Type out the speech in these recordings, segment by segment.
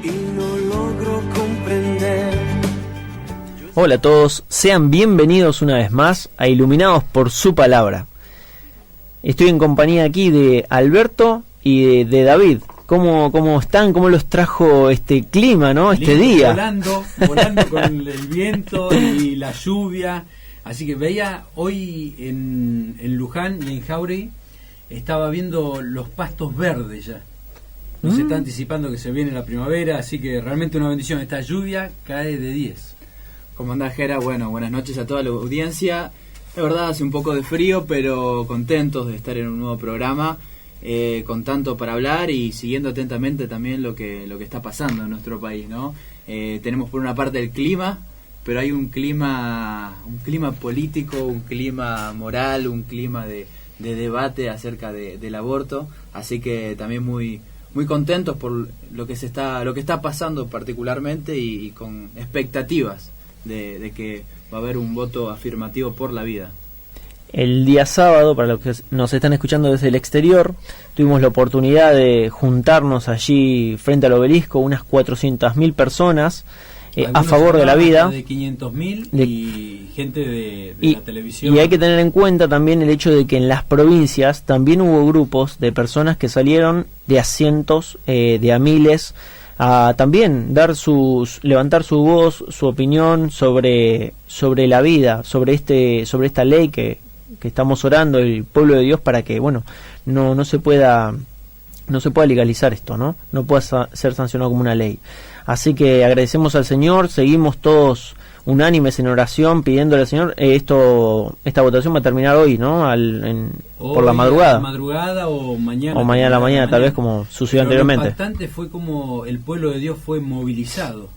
y no logro comprender. Hola a todos, sean bienvenidos una vez más a Iluminados por su palabra. Estoy en compañía aquí de Alberto y de David. ¿Cómo están? ¿Cómo los trajo este clima, no? Este día. Volando con el viento y la lluvia. Así que veía hoy en Luján y en Jauregui, estaba viendo los pastos verdes ya. Nos está anticipando que se viene la primavera, así que realmente una bendición. Esta lluvia cae de 10. ¿Cómo andás, Jera? Bueno, buenas noches a toda la audiencia. Es verdad, hace un poco de frío, pero contentos de estar en un nuevo programa, con tanto para hablar y siguiendo atentamente también lo que está pasando en nuestro país, ¿no? Tenemos por una parte el clima, pero hay un clima político, un clima moral, un clima de debate acerca del aborto, así que también muy contentos por lo que está pasando particularmente y con expectativas de que va a haber un voto afirmativo por la vida. El día sábado, para los que nos están escuchando desde el exterior, tuvimos la oportunidad de juntarnos allí frente al obelisco, unas 400.000 personas a favor de la vida. De 500.000 y gente de la televisión. Y hay que tener en cuenta también el hecho de que en las provincias también hubo grupos de personas que salieron de a cientos, de a miles, a también levantar su voz, su opinión sobre la vida, sobre esta ley que estamos orando el pueblo de Dios para que no se pueda legalizar esto, no pueda ser sancionado como una ley. Así que agradecemos al Señor, seguimos todos unánimes en oración pidiéndole al Señor. Esta votación va a terminar hoy, ¿no? Por la madrugada. La madrugada o mañana. O mañana a la mañana, tal vez, como sucedió anteriormente. Lo importante fue como el pueblo de Dios fue movilizado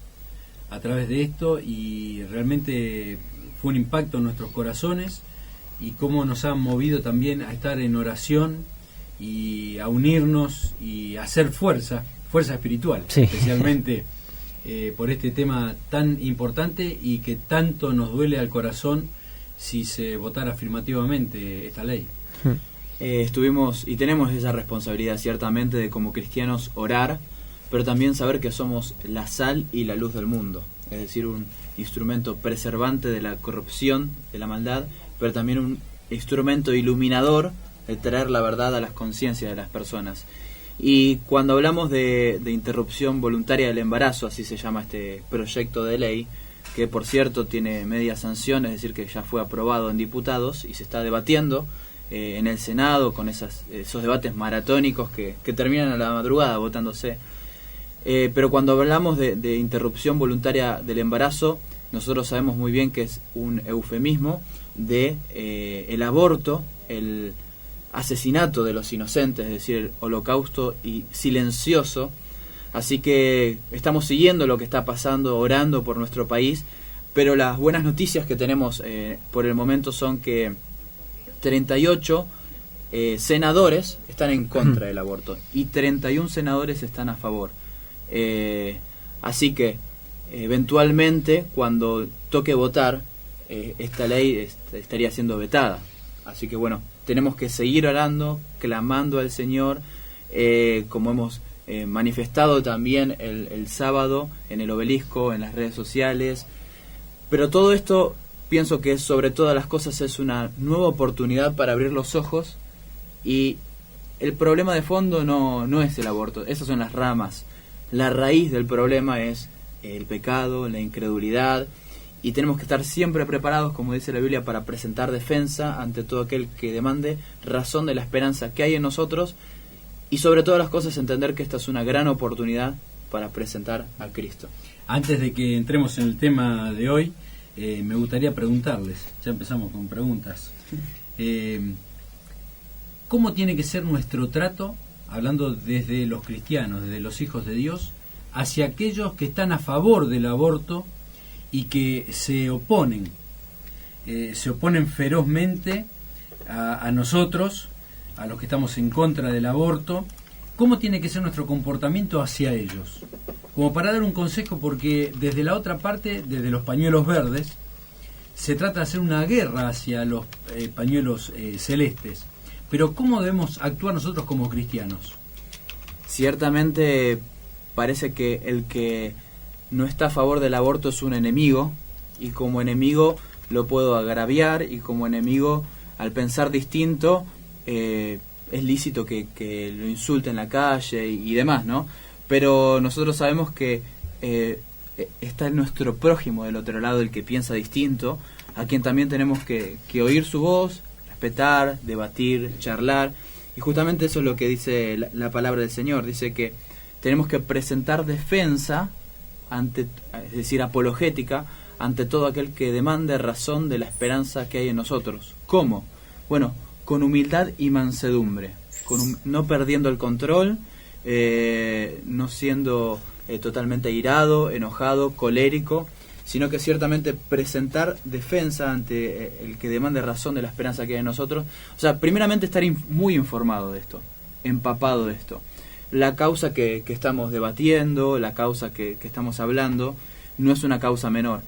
a través de esto y realmente fue un impacto en nuestros corazones y cómo nos han movido también a estar en oración y a unirnos y a hacer fuerza espiritual, sí. Especialmente por este tema tan importante y que tanto nos duele al corazón si se votara afirmativamente esta ley. Estuvimos y tenemos esa responsabilidad ciertamente de como cristianos orar, pero también saber que somos la sal y la luz del mundo, es decir, un instrumento preservante de la corrupción, de la maldad, pero también un instrumento iluminador de traer la verdad a las conciencias de las personas. Y cuando hablamos de interrupción voluntaria del embarazo, así se llama este proyecto de ley, que por cierto tiene media sanción, es decir, que ya fue aprobado en diputados y se está debatiendo en el Senado con esos debates maratónicos que terminan a la madrugada votándose. Pero cuando hablamos de interrupción voluntaria del embarazo, nosotros sabemos muy bien que es un eufemismo de el aborto, el asesinato de los inocentes, es decir, el holocausto y silencioso. Así que estamos siguiendo lo que está pasando, orando por nuestro país, pero las buenas noticias que tenemos por el momento son que 38 senadores están en contra del aborto y 31 senadores están a favor. Así que eventualmente cuando toque votar, esta ley estaría siendo vetada. Así que bueno, tenemos que seguir orando, clamando al Señor, como hemos manifestado también el sábado en el obelisco, en las redes sociales. Pero todo esto, pienso que sobre todas las cosas es una nueva oportunidad para abrir los ojos, y el problema de fondo no es el aborto, esas son las ramas. La raíz del problema es el pecado, la incredulidad, y tenemos que estar siempre preparados, como dice la Biblia, para presentar defensa ante todo aquel que demande razón de la esperanza que hay en nosotros, y sobre todas las cosas entender que esta es una gran oportunidad para presentar a Cristo. Antes de que entremos en el tema de hoy, me gustaría preguntarles, ya empezamos con preguntas, ¿cómo tiene que ser nuestro trato, hablando desde los cristianos, desde los hijos de Dios, hacia aquellos que están a favor del aborto y que se oponen ferozmente a nosotros, a los que estamos en contra del aborto? ¿Cómo tiene que ser nuestro comportamiento hacia ellos? Como para dar un consejo, porque desde la otra parte, desde los pañuelos verdes, se trata de hacer una guerra hacia los pañuelos celestes. Pero ¿cómo debemos actuar nosotros como cristianos? Ciertamente parece que el que no está a favor del aborto es un enemigo, y como enemigo lo puedo agraviar, y como enemigo, al pensar distinto, es lícito que lo insulte en la calle y demás, ¿no? Pero nosotros sabemos que está nuestro prójimo del otro lado, el que piensa distinto, a quien también tenemos que oír su voz, respetar, debatir, charlar, y justamente eso es lo que dice la palabra del Señor. Dice que tenemos que presentar defensa, es decir, apologética, ante todo aquel que demande razón de la esperanza que hay en nosotros. ¿Cómo? Bueno, con humildad y mansedumbre, no perdiendo el control, no siendo totalmente irado, enojado, colérico, sino que ciertamente presentar defensa ante el que demande razón de la esperanza que hay en nosotros. O sea, primeramente estar muy informado de esto, empapado de esto. La causa que estamos debatiendo, la causa que estamos hablando, no es una causa menor.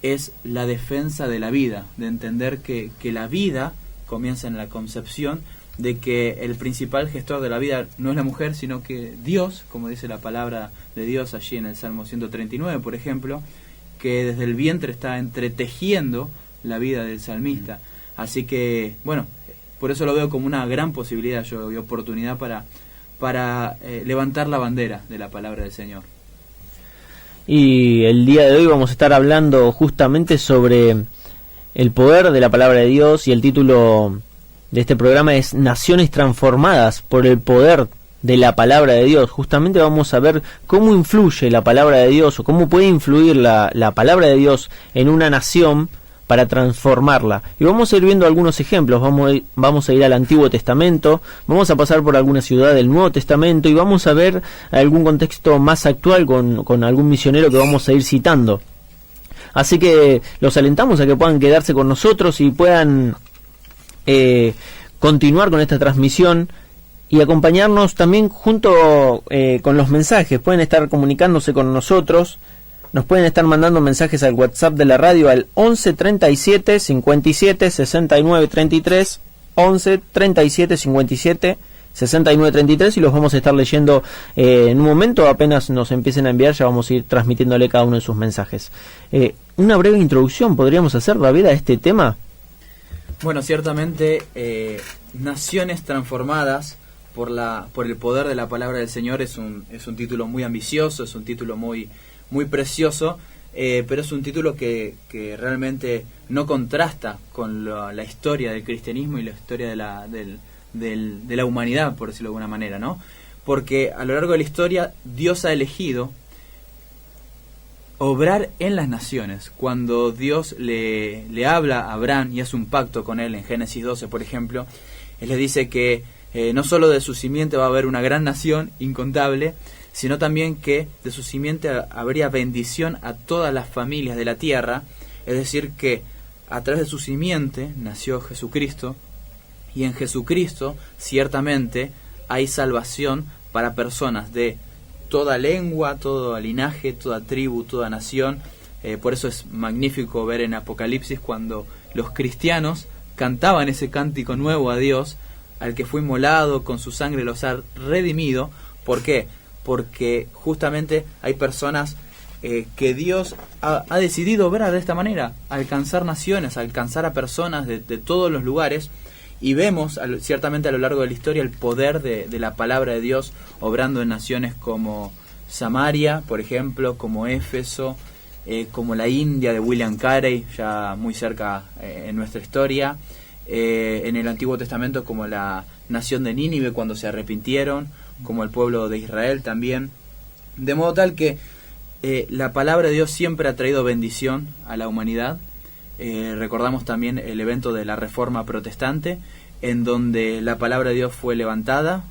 Es la defensa de la vida, de entender que la vida comienza en la concepción, de que el principal gestor de la vida no es la mujer, sino que Dios, como dice la palabra de Dios allí en el Salmo 139, por ejemplo, que desde el vientre está entretejiendo la vida del salmista. Así que, bueno, por eso lo veo como una gran posibilidad y oportunidad para levantar la bandera de la palabra del Señor. Y el día de hoy vamos a estar hablando justamente sobre el poder de la palabra de Dios, y el título de este programa es Naciones transformadas por el poder de la palabra de Dios. Justamente vamos a ver cómo influye la palabra de Dios, o cómo puede influir la palabra de Dios en una nación para transformarla. Y vamos a ir viendo algunos ejemplos. Vamos a ir al Antiguo Testamento, vamos a pasar por alguna ciudad del Nuevo Testamento, y vamos a ver algún contexto más actual con algún misionero que vamos a ir citando. Así que los alentamos a que puedan quedarse con nosotros y puedan continuar con esta transmisión y acompañarnos también junto con los mensajes. Pueden estar comunicándose con nosotros, nos pueden estar mandando mensajes al WhatsApp de la radio al 11 37 57 69 33, 11 37 57 69 33, y los vamos a estar leyendo en un momento. Apenas nos empiecen a enviar, ya vamos a ir transmitiéndole cada uno de sus mensajes. Una breve introducción podríamos hacer, David, a este tema. Bueno, ciertamente Naciones transformadas por el poder de la palabra del Señor es un título muy ambicioso, es un título muy precioso, pero es un título que realmente no contrasta con la historia del cristianismo y la historia de la humanidad, por decirlo de alguna manera, ¿no? Porque a lo largo de la historia Dios ha elegido obrar en las naciones. Cuando Dios le habla a Abraham y hace un pacto con él en Génesis 12, por ejemplo, él le dice que no solo de su simiente va a haber una gran nación incontable, sino también que de su simiente habría bendición a todas las familias de la tierra. Es decir, que a través de su simiente nació Jesucristo, y en Jesucristo ciertamente hay salvación para personas de toda lengua, todo linaje, toda tribu, toda nación. Por eso es magnífico ver en Apocalipsis cuando los cristianos cantaban ese cántico nuevo a Dios, al que fue inmolado, con su sangre los ha redimido. ¿Por qué? Porque justamente hay personas que Dios ha decidido obrar de esta manera, alcanzar naciones, alcanzar a personas de todos los lugares. Y vemos ciertamente a lo largo de la historia el poder de la palabra de Dios obrando en naciones como Samaria, por ejemplo, como Éfeso, como la India de William Carey, ya muy cerca en nuestra historia, en el Antiguo Testamento como la nación de Nínive cuando se arrepintieron, como el pueblo de Israel también. De modo tal que la palabra de Dios siempre ha traído bendición a la humanidad. Recordamos también el evento de la Reforma Protestante, en donde la palabra de Dios fue levantada,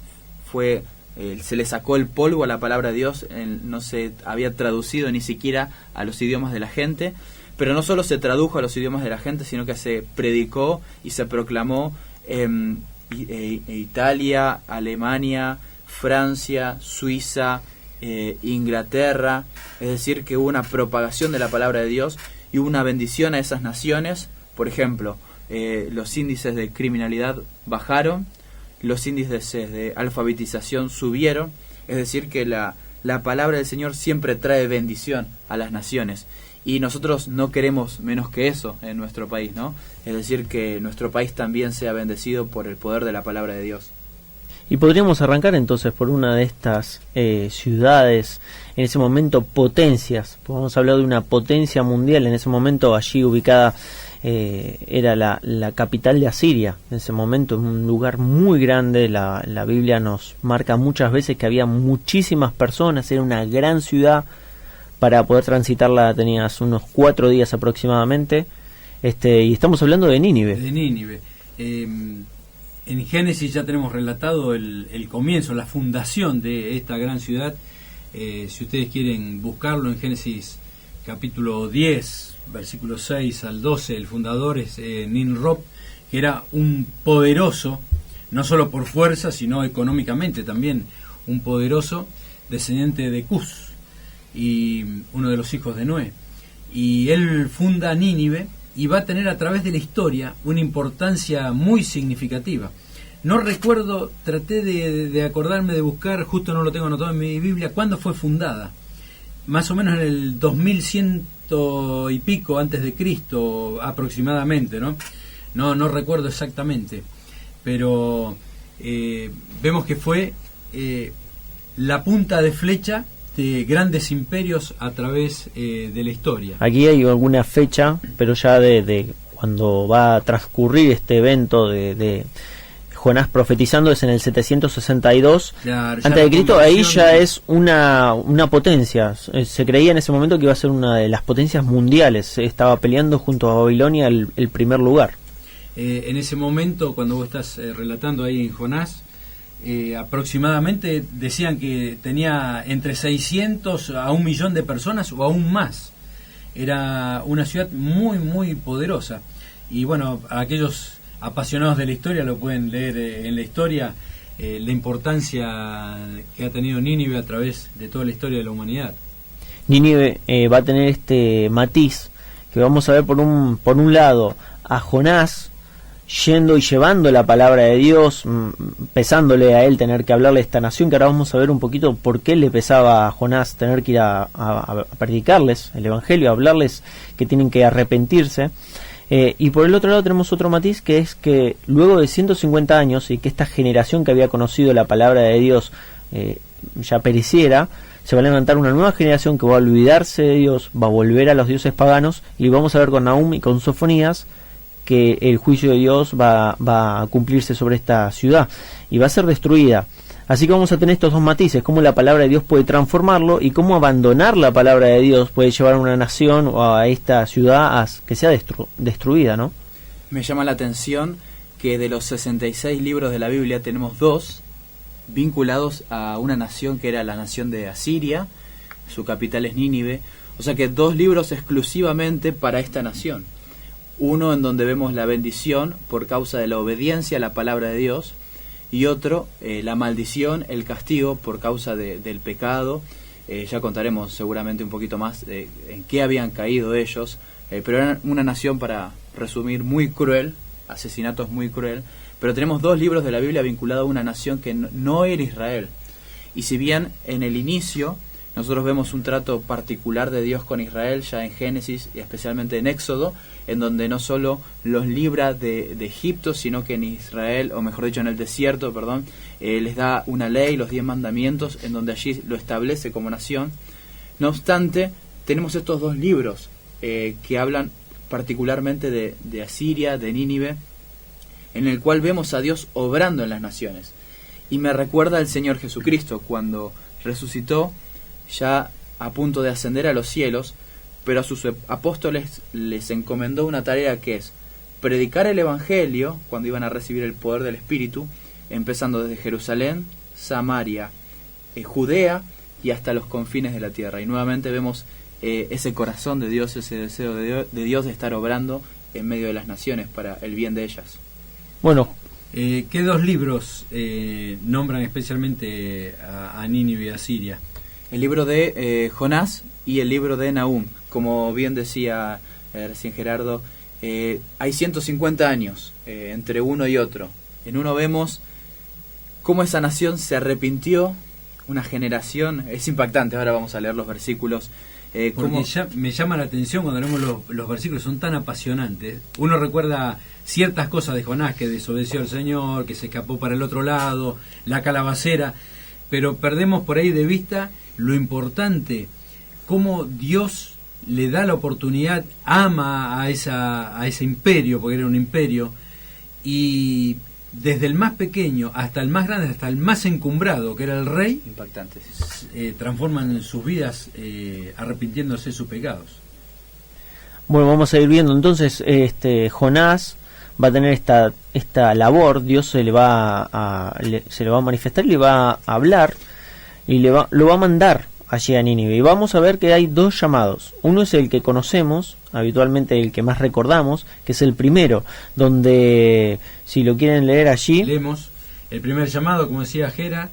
se le sacó el polvo a la palabra de Dios, no se había traducido ni siquiera a los idiomas de la gente, pero no solo se tradujo a los idiomas de la gente, sino que se predicó y se proclamó en Italia, Alemania, Francia, Suiza, Inglaterra. Es decir, que hubo una propagación de la palabra de Dios y hubo una bendición a esas naciones. Por ejemplo, los índices de criminalidad bajaron, los índices de alfabetización subieron. Es decir, que la la palabra del Señor siempre trae bendición a las naciones. Y nosotros no queremos menos que eso en nuestro país, ¿no? Es decir, que nuestro país también sea bendecido por el poder de la palabra de Dios. Y podríamos arrancar entonces por una de estas ciudades, en ese momento potencias. Podemos hablar de una potencia mundial, en ese momento allí ubicada era la capital de Asiria. En ese momento, un lugar muy grande, la Biblia nos marca muchas veces que había muchísimas personas, era una gran ciudad. Para poder transitarla tenías unos 4 días aproximadamente, y estamos hablando de Nínive. De Nínive. En Génesis ya tenemos relatado el comienzo, la fundación de esta gran ciudad. Si ustedes quieren buscarlo en Génesis capítulo 10, versículos 6 al 12, el fundador es Nimrod, que era un poderoso, no solo por fuerza, sino económicamente también, un poderoso descendiente de Cus, y uno de los hijos de Noé. Y él funda Nínive, y va a tener a través de la historia una importancia muy significativa. No recuerdo, traté de acordarme de buscar, justo no lo tengo anotado en mi Biblia, cuándo fue fundada. Más o menos en el 2100 y pico antes de Cristo aproximadamente, ¿no? No recuerdo exactamente, pero vemos que fue la punta de flecha de grandes imperios a través de la historia. Aquí hay alguna fecha, pero ya de cuando va a transcurrir este evento de Jonás profetizando es en el 762 antes de Cristo. Ahí ya es una potencia. Se creía en ese momento que iba a ser una de las potencias mundiales. Estaba peleando junto a Babilonia el primer lugar. En ese momento, cuando vos estás relatando ahí en Jonás, aproximadamente decían que tenía entre 600 a 1 millón de personas o aún más. Era una ciudad muy muy poderosa, y bueno, aquellos apasionados de la historia lo pueden leer en la historia, la importancia que ha tenido Nínive a través de toda la historia de la humanidad. Nínive va a tener este matiz que vamos a ver por un lado a Jonás yendo y llevando la palabra de Dios, pesándole a él tener que hablarle a esta nación, que ahora vamos a ver un poquito por qué le pesaba a Jonás tener que ir a predicarles el evangelio, a hablarles que tienen que arrepentirse. Y por el otro lado tenemos otro matiz, que es que luego de 150 años y que esta generación que había conocido la palabra de Dios ya pereciera, se va a levantar una nueva generación que va a olvidarse de Dios, va a volver a los dioses paganos, y vamos a ver con Nahum y con Sofonías que el juicio de Dios va a cumplirse sobre esta ciudad y va a ser destruida. Así que vamos a tener estos dos matices, cómo la palabra de Dios puede transformarlo y cómo abandonar la palabra de Dios puede llevar a una nación o a esta ciudad a que sea destruida, ¿no? Me llama la atención que de los 66 libros de la Biblia tenemos 2 vinculados a una nación que era la nación de Asiria, su capital es Nínive, o sea que 2 libros exclusivamente para esta nación. Uno en donde vemos la bendición por causa de la obediencia a la palabra de Dios, y otro, la maldición, el castigo por causa del pecado. Ya contaremos seguramente un poquito más en qué habían caído ellos, pero eran una nación, para resumir, muy cruel, asesinatos muy cruel. Pero tenemos 2 libros de la Biblia vinculados a una nación que no era Israel. Y si bien en el inicio nosotros vemos un trato particular de Dios con Israel, ya en Génesis y especialmente en Éxodo, en donde no solo los libra de Egipto, sino que en Israel, o mejor dicho en el desierto, les da una ley, los 10 mandamientos, en donde allí lo establece como nación. No obstante, tenemos estos 2 libros que hablan particularmente de Asiria, de Nínive, en el cual vemos a Dios obrando en las naciones. Y me recuerda al Señor Jesucristo cuando resucitó, ya a punto de ascender a los cielos, pero a sus apóstoles les encomendó una tarea que es predicar el Evangelio cuando iban a recibir el poder del Espíritu, empezando desde Jerusalén, Samaria, Judea y hasta los confines de la tierra. Y nuevamente vemos ese corazón de Dios, ese deseo de Dios de estar obrando en medio de las naciones para el bien de ellas. Bueno, ¿qué 2 libros nombran especialmente a Nínive y a Siria? El libro de Jonás y el libro de Nahum. Como bien decía recién Gerardo, hay 150 años entre uno y otro. En uno vemos cómo esa nación se arrepintió, una generación, es impactante. Ahora vamos a leer los versículos. Porque ya me llama la atención cuando leemos los versículos, son tan apasionantes. Uno recuerda ciertas cosas de Jonás, que desobedeció al Señor, que se escapó para el otro lado, la calabacera, pero perdemos por ahí de vista lo importante, cómo Dios le da la oportunidad, ama a ese imperio, porque era un imperio, y desde el más pequeño hasta el más grande, hasta el más encumbrado, que era el rey, impactantes, transforman sus vidas arrepintiéndose de sus pecados. Bueno, vamos a ir viendo entonces. Jonás va a tener esta labor. Dios se le va a manifestar, le va a hablar y lo va a mandar allí a Nínive. Y vamos a ver que hay dos llamados. Uno es el que conocemos, habitualmente el que más recordamos, que es el primero, donde, si lo quieren leer allí, leemos el primer llamado, como decía Jera.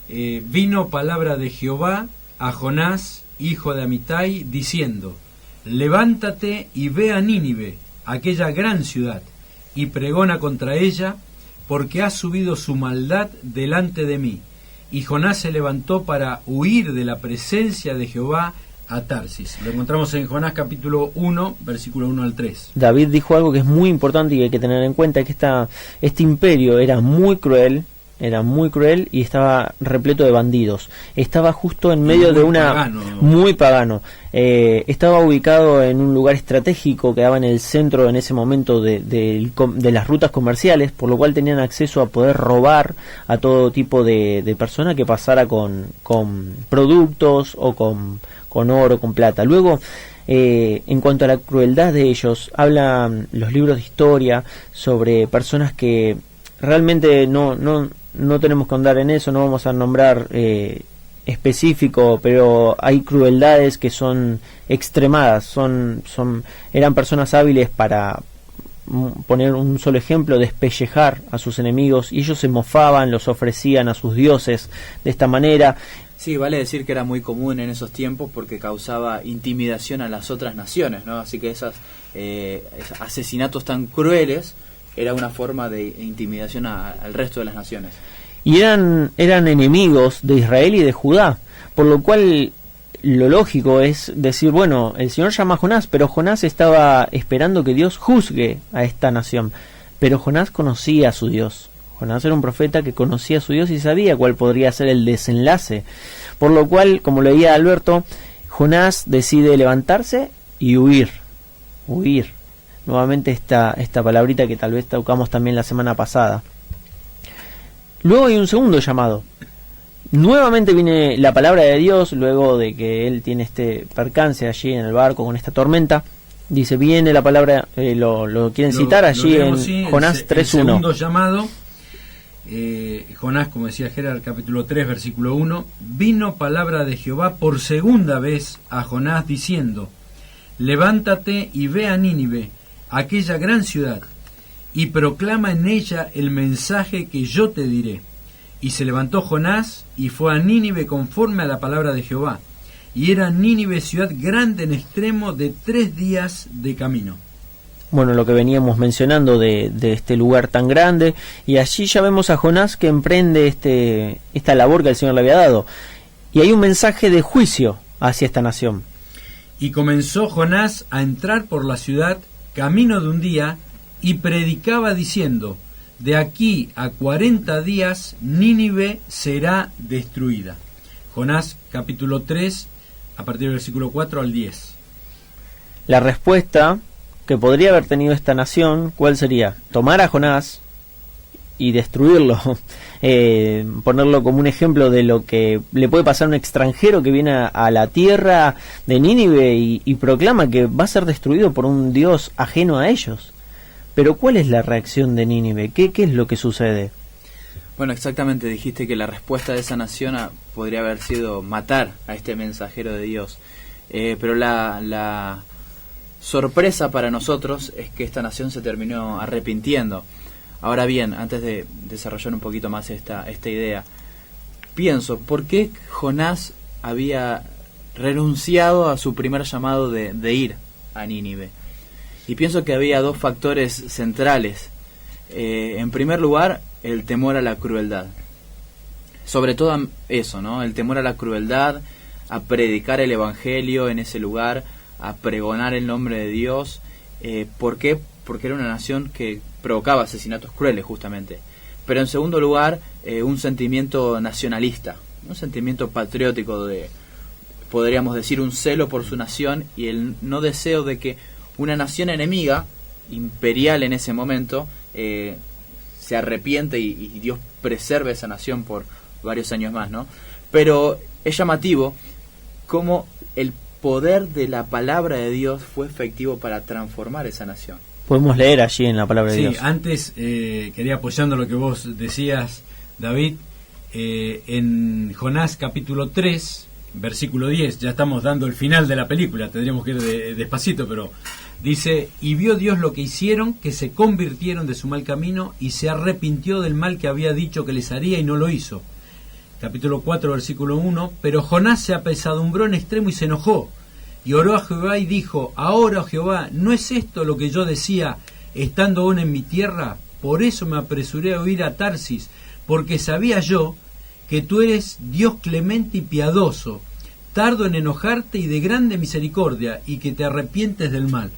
Vino palabra de Jehová a Jonás, hijo de Amitai, diciendo: levántate y ve a Nínive, aquella gran ciudad, y pregona contra ella, porque ha subido su maldad delante de mí. Y Jonás se levantó para huir de la presencia de Jehová a Tarsis. Lo encontramos en Jonás capítulo 1, versículo 1 al 3. David dijo algo que es muy importante y que hay que tener en cuenta, que este imperio era muy cruel y estaba repleto de bandidos. Estaba justo en medio de muy pagano. Estaba ubicado en un lugar estratégico, quedaba en el centro en ese momento de las rutas comerciales, por lo cual tenían acceso a poder robar a todo tipo de persona que pasara con productos o con oro, con plata. Luego, en cuanto a la crueldad de ellos, hablan los libros de historia sobre personas que realmente no tenemos que andar en eso, no vamos a nombrar específico, pero hay crueldades que son extremadas, eran personas hábiles para, poner un solo ejemplo, despellejar a sus enemigos, y ellos se mofaban, los ofrecían a sus dioses de esta manera. Sí, vale decir que era muy común en esos tiempos porque causaba intimidación a las otras naciones, ¿no? Así que esos asesinatos tan crueles era una forma de intimidación al resto de las naciones. Y eran enemigos de Israel y de Judá, por lo cual lo lógico es decir, bueno, el Señor llama a Jonás, pero Jonás estaba esperando que Dios juzgue a esta nación. Pero Jonás conocía a su Dios. Jonás era un profeta que conocía a su Dios y sabía cuál podría ser el desenlace. Por lo cual, como leía Alberto, Jonás decide levantarse y huir. Nuevamente esta palabrita que tal vez tocamos también la semana pasada. Luego hay un segundo llamado. Nuevamente viene la palabra de Dios, luego de que él tiene este percance allí en el barco con esta tormenta. Dice, viene la palabra, lo quieren citar allí en Jonás 3.1. El segundo llamado, Jonás, como decía Gerard, capítulo 3, versículo 1. Vino palabra de Jehová por segunda vez a Jonás diciendo: levántate y ve a Nínive, aquella gran ciudad, y proclama en ella el mensaje que yo te diré. Y se levantó Jonás y fue a Nínive conforme a la palabra de Jehová. Y era Nínive ciudad grande en extremo de 3 días de camino. Bueno, lo que veníamos mencionando de este lugar tan grande, y allí ya vemos a Jonás que emprende esta labor que el Señor le había dado. Y hay un mensaje de juicio hacia esta nación. Y comenzó Jonás a entrar por la ciudad camino de un día, y predicaba diciendo: de aquí a 40 días Nínive será destruida. Jonás capítulo 3, a partir del versículo 4 al 10. La respuesta que podría haber tenido esta nación, ¿cuál sería? Tomar a Jonás y destruirlo. Ponerlo como un ejemplo de lo que le puede pasar a un extranjero que viene a la tierra de Nínive y proclama que va a ser destruido por un Dios ajeno a ellos. Pero ¿cuál es la reacción de Nínive? ¿Qué es lo que sucede? Bueno, exactamente, dijiste que la respuesta de esa nación podría haber sido matar a este mensajero de Dios. Pero la sorpresa para nosotros es que esta nación se terminó arrepintiendo. Ahora bien, antes de desarrollar un poquito más esta idea, pienso, ¿por qué Jonás había renunciado a su primer llamado de ir a Nínive? Y pienso que había 2 factores centrales. En primer lugar, el temor a la crueldad. sobre todo eso, ¿no? El temor a la crueldad, a predicar el evangelio en ese lugar, a pregonar el nombre de Dios. ¿Por qué? Porque era una nación que provocaba asesinatos crueles, justamente. Pero en segundo lugar, un sentimiento nacionalista, un sentimiento patriótico, podríamos decir, un celo por su nación y el no deseo de que una nación enemiga, imperial en ese momento, se arrepiente y Dios preserve esa nación por varios años más, ¿no? Pero es llamativo cómo el poder de la palabra de Dios fue efectivo para transformar esa nación. Podemos leer allí en la palabra de Dios. Sí, antes quería apoyando lo que vos decías, David, en Jonás capítulo 3, versículo 10, ya estamos dando el final de la película, tendríamos que ir despacito, pero dice: y vio Dios lo que hicieron, que se convirtieron de su mal camino, y se arrepintió del mal que había dicho que les haría, y no lo hizo. Capítulo 4, versículo 1, pero Jonás se apesadumbró en extremo y se enojó, y oró a Jehová y dijo: ahora, oh Jehová, ¿no es esto lo que yo decía estando aún en mi tierra? Por eso me apresuré a huir a Tarsis, porque sabía yo que tú eres Dios clemente y piadoso, tardo en enojarte y de grande misericordia, y que te arrepientes del mal.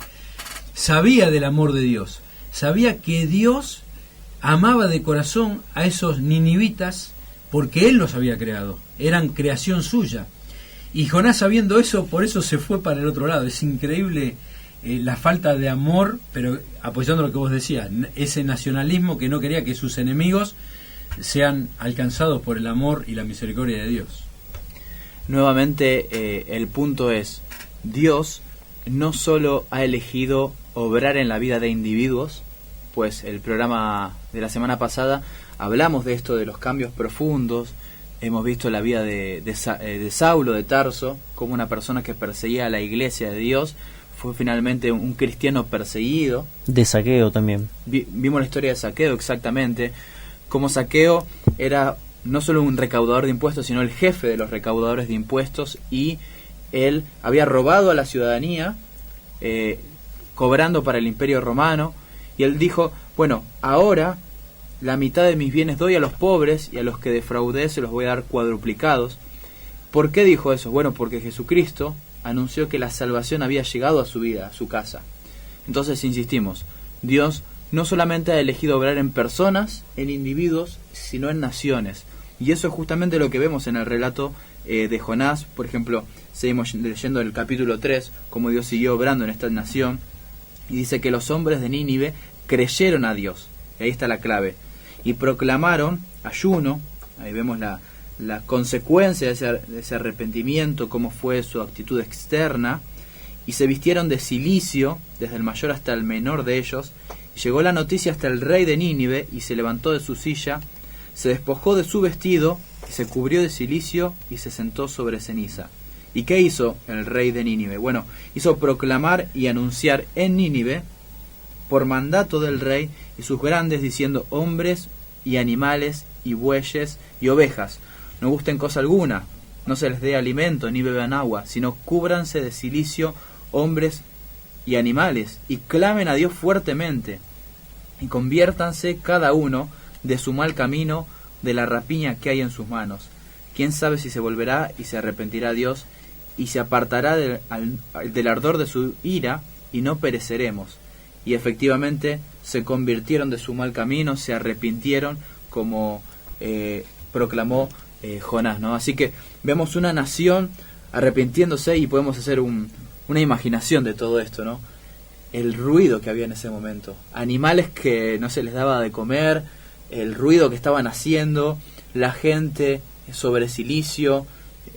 Sabía del amor de Dios, sabía que Dios amaba de corazón a esos ninivitas, porque Él los había creado, eran creación suya. Y Jonás, sabiendo eso, por eso se fue para el otro lado. Es increíble la falta de amor, pero apoyando lo que vos decías, ese nacionalismo que no quería que sus enemigos sean alcanzados por el amor y la misericordia de Dios. Nuevamente, el punto es, Dios no solo ha elegido obrar en la vida de individuos, pues el programa de la semana pasada hablamos de esto, de los cambios profundos. Hemos visto la vida de Saulo de Tarso, como una persona que perseguía a la iglesia de Dios, fue finalmente un cristiano perseguido. De Zaqueo también. Vimos la historia de Zaqueo, exactamente. Como Zaqueo era no solo un recaudador de impuestos, sino el jefe de los recaudadores de impuestos, y él había robado a la ciudadanía, cobrando para el Imperio Romano, y él dijo: bueno, ahora la mitad de mis bienes doy a los pobres, y a los que defraudé se los voy a dar cuadruplicados. ¿Por qué dijo eso? Bueno, porque Jesucristo anunció que la salvación había llegado a su vida, a su casa. Entonces, insistimos, Dios no solamente ha elegido obrar en personas, en individuos, sino en naciones. Y eso es justamente lo que vemos en el relato de Jonás. Por ejemplo, seguimos leyendo el capítulo 3, cómo Dios siguió obrando en esta nación, y dice que los hombres de Nínive creyeron a Dios. Y ahí está la clave. Y proclamaron ayuno. Ahí vemos la consecuencia de ese arrepentimiento, cómo fue su actitud externa. Y se vistieron de cilicio, desde el mayor hasta el menor de ellos. Y llegó la noticia hasta el rey de Nínive, y se levantó de su silla, se despojó de su vestido, y se cubrió de cilicio, y se sentó sobre ceniza. ¿Y qué hizo el rey de Nínive? Bueno, hizo proclamar y anunciar en Nínive, por mandato del rey y sus grandes, diciendo: hombres y animales y bueyes y ovejas, no gusten cosa alguna, no se les dé alimento ni beban agua, sino cúbranse de cilicio hombres y animales, y clamen a Dios fuertemente, y conviértanse cada uno de su mal camino, de la rapiña que hay en sus manos. Quién sabe si se volverá y se arrepentirá Dios, y se apartará del ardor de su ira, y no pereceremos. Y efectivamente se convirtieron de su mal camino, se arrepintieron, como proclamó Jonás, ¿no? Así que vemos una nación arrepintiéndose, y podemos hacer una imaginación de todo esto, ¿no? El ruido que había en ese momento, animales que no se les daba de comer, el ruido que estaban haciendo, la gente sobre cilicio,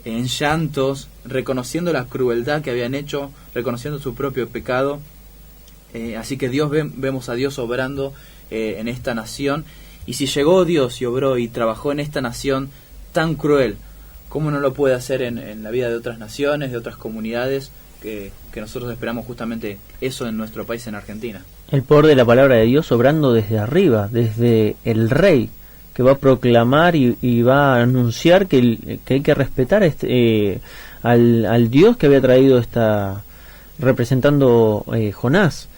en llantos, reconociendo la crueldad que habían hecho, reconociendo su propio pecado. Así que vemos a Dios obrando en esta nación. Y si llegó Dios y obró y trabajó en esta nación tan cruel, ¿cómo no lo puede hacer en la vida de otras naciones, de otras comunidades? Que nosotros esperamos justamente eso en nuestro país, en Argentina. El poder de la palabra de Dios obrando desde arriba, desde el rey, que va a proclamar y va a anunciar que hay que respetar al Dios que había traído representando Jonás.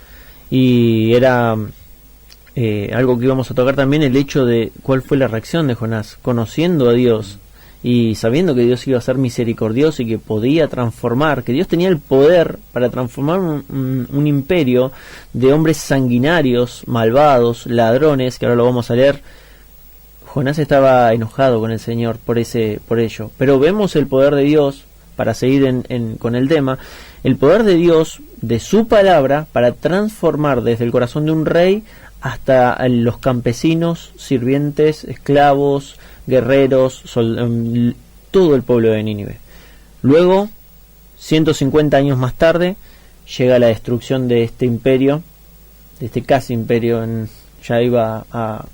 Y era algo que íbamos a tocar también, el hecho de cuál fue la reacción de Jonás, conociendo a Dios y sabiendo que Dios iba a ser misericordioso y que podía transformar, que Dios tenía el poder para transformar un imperio de hombres sanguinarios, malvados, ladrones, que ahora lo vamos a leer. Jonás estaba enojado con el Señor por ello, pero vemos el poder de Dios, para seguir con el tema, el poder de Dios, de su palabra, para transformar desde el corazón de un rey hasta los campesinos, sirvientes, esclavos, guerreros, todo el pueblo de Nínive. Luego, 150 años más tarde, llega la destrucción de este imperio, de este casi imperio, ya iba a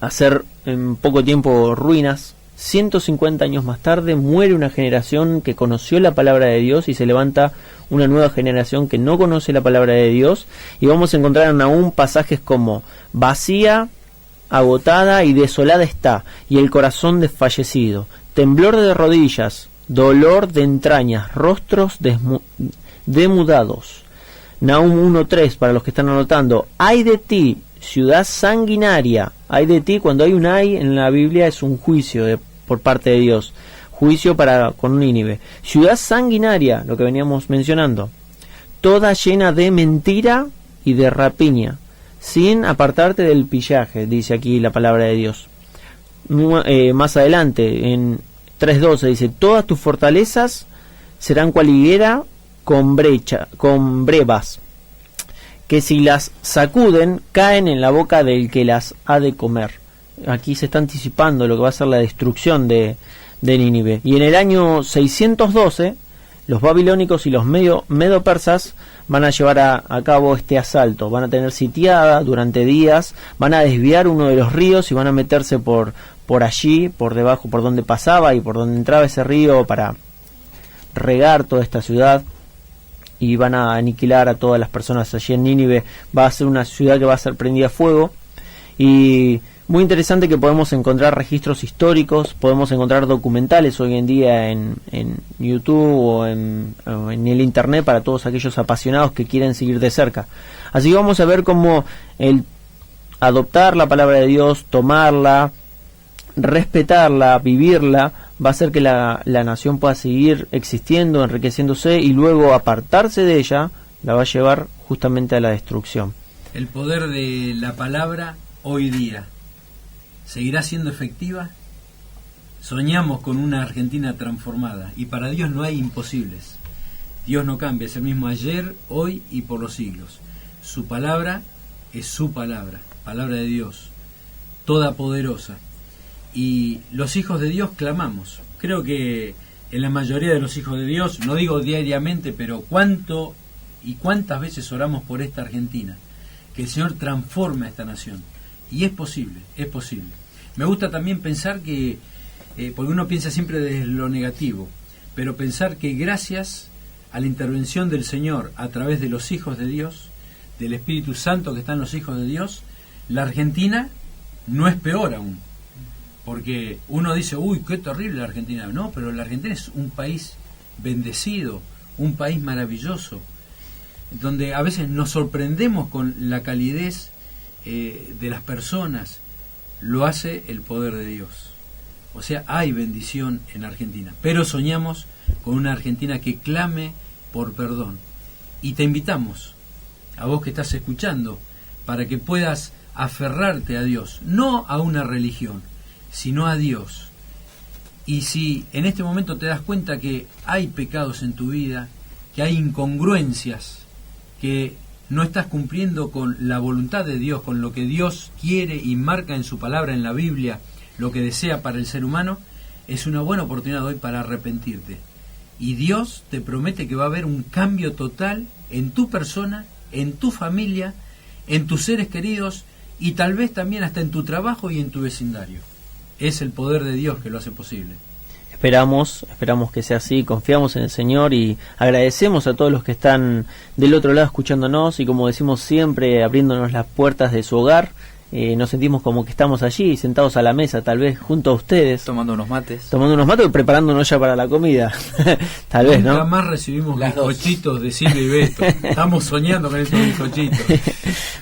hacer en poco tiempo ruinas. 150 años más tarde muere una generación que conoció la palabra de Dios y se levanta una nueva generación que no conoce la palabra de Dios, y vamos a encontrar aún pasajes como: vacía, agotada y desolada está, y el corazón desfallecido, temblor de rodillas, dolor de entrañas, rostros demudados. Nahum 1:3, para los que están anotando: ay de ti, ciudad sanguinaria. Ay de ti, cuando hay un ay en la Biblia es un juicio por parte de Dios, juicio con Nínive. Ciudad sanguinaria, lo que veníamos mencionando, toda llena de mentira y de rapiña, sin apartarte del pillaje, dice aquí la palabra de Dios. Más adelante, en 3:12, dice: todas tus fortalezas serán cual higuera con brevas, que si las sacuden caen en la boca del que las ha de comer. Aquí se está anticipando lo que va a ser la destrucción de Nínive. Y en el año 612 los babilónicos y los medo-persas van a llevar a cabo este asalto. Van a tener sitiada durante días, van a desviar uno de los ríos y van a meterse por allí, por debajo, por donde pasaba y por donde entraba ese río, para regar toda esta ciudad, y van a aniquilar a todas las personas allí en Nínive. Va a ser una ciudad que va a ser prendida a fuego. Y muy interesante que podemos encontrar registros históricos, podemos encontrar documentales hoy en día en YouTube o en el internet para todos aquellos apasionados que quieren seguir de cerca. Así que vamos a ver cómo el adoptar la palabra de Dios, tomarla, respetarla, vivirla, va a hacer que la nación pueda seguir existiendo, enriqueciéndose, y luego apartarse de ella la va a llevar justamente a la destrucción. El poder de la palabra hoy día seguirá siendo efectiva. Soñamos con una Argentina transformada, y para Dios no hay imposibles. Dios no cambia, es el mismo ayer, hoy y por los siglos. Su palabra es su palabra, palabra de Dios, toda poderosa. Y los hijos de Dios clamamos. Creo que en la mayoría de los hijos de Dios, no digo diariamente, pero cuántas veces oramos por esta Argentina, que el Señor transforme a esta nación. Y es posible, es posible. Me gusta también pensar que, porque uno piensa siempre desde lo negativo, pero pensar que gracias a la intervención del Señor a través de los hijos de Dios, del Espíritu Santo que está en los hijos de Dios, la Argentina no es peor aún. Porque uno dice: uy, qué terrible la Argentina. No, pero la Argentina es un país bendecido, un país maravilloso, donde a veces nos sorprendemos con la calidez de las personas. Lo hace el poder de Dios. O sea, hay bendición en Argentina, pero soñamos con una Argentina que clame por perdón. Y te invitamos, a vos que estás escuchando, para que puedas aferrarte a Dios, no a una religión, sino a Dios. Y si en este momento te das cuenta que hay pecados en tu vida, que hay incongruencias, que no estás cumpliendo con la voluntad de Dios, con lo que Dios quiere y marca en su palabra, en la Biblia, lo que desea para el ser humano, es una buena oportunidad hoy para arrepentirte. Y Dios te promete que va a haber un cambio total en tu persona, en tu familia, en tus seres queridos, y tal vez también hasta en tu trabajo y en tu vecindario. Es el poder de Dios que lo hace posible. Esperamos que sea así, confiamos en el Señor y agradecemos a todos los que están del otro lado escuchándonos, y como decimos siempre, abriéndonos las puertas de su hogar nos sentimos como que estamos allí, sentados a la mesa, tal vez junto a ustedes, Tomando unos mates. y preparándonos ya para la comida. Tal vez, Nunca ¿no? más recibimos Las dos. bizcochitos de Silvia y Beto. Estamos soñando con esos bizcochitos.